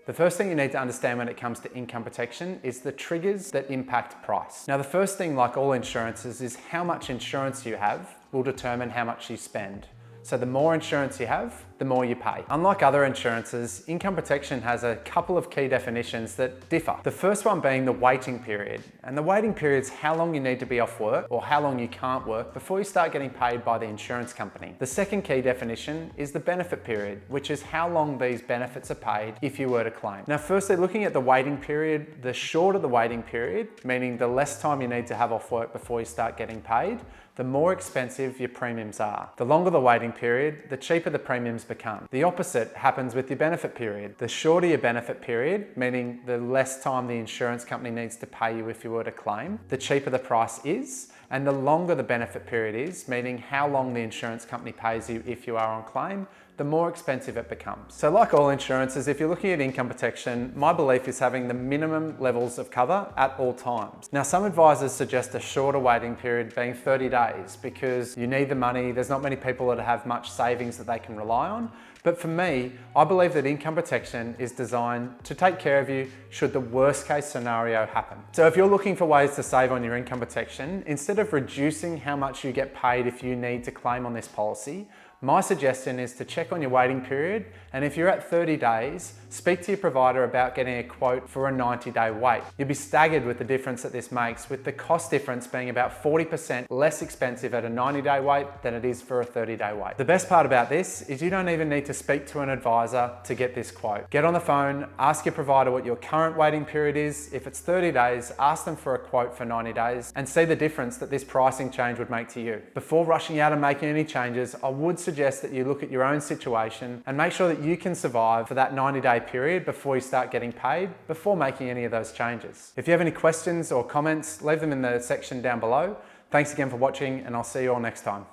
The first thing you need to understand when it comes to income protection is the triggers that impact price. Now, the first thing, like all insurances, is how much insurance you have will determine how much you spend. So the more insurance you have, the more you pay. Unlike other insurances, income protection has a couple of key definitions that differ. The first one being the waiting period. And the waiting period is how long you need to be off work or how long you can't work before you start getting paid by the insurance company. The second key definition is the benefit period, which is how long these benefits are paid if you were to claim. Now, firstly, looking at the waiting period, the shorter the waiting period, meaning the less time you need to have off work before you start getting paid, the more expensive your premiums are. The longer the waiting period, the cheaper the premiums become. The opposite happens with your benefit period. The shorter your benefit period, meaning the less time the insurance company needs to pay you if you were to claim, the cheaper the price is. And the longer the benefit period is, meaning how long the insurance company pays you if you are on claim, the more expensive it becomes. So like all insurances, if you're looking at income protection, my belief is having the minimum levels of cover at all times. Now, some advisors suggest a shorter waiting period being 30 days because you need the money. There's not many people that have much savings that they can rely on. But for me, I believe that income protection is designed to take care of you should the worst case scenario happen. So if you're looking for ways to save on your income protection, instead of reducing how much you get paid if you need to claim on this policy, my suggestion is to check on your waiting period, and if you're at 30 days, speak to your provider about getting a quote for a 90-day wait. You'll be staggered with the difference that this makes, with the cost difference being about 40% less expensive at a 90-day wait than it is for a 30-day wait. The best part about this is you don't even need to speak to an advisor to get this quote. Get on the phone, ask your provider what your current waiting period is. If it's 30 days, ask them for a quote for 90 days and see the difference that this pricing change would make to you. Before rushing out and making any changes, I would suggest that you look at your own situation and make sure that you can survive for that 90-day period before you start getting paid, before making any of those changes. If you have any questions or comments, leave them in the section down below. Thanks again for watching, and I'll see you all next time.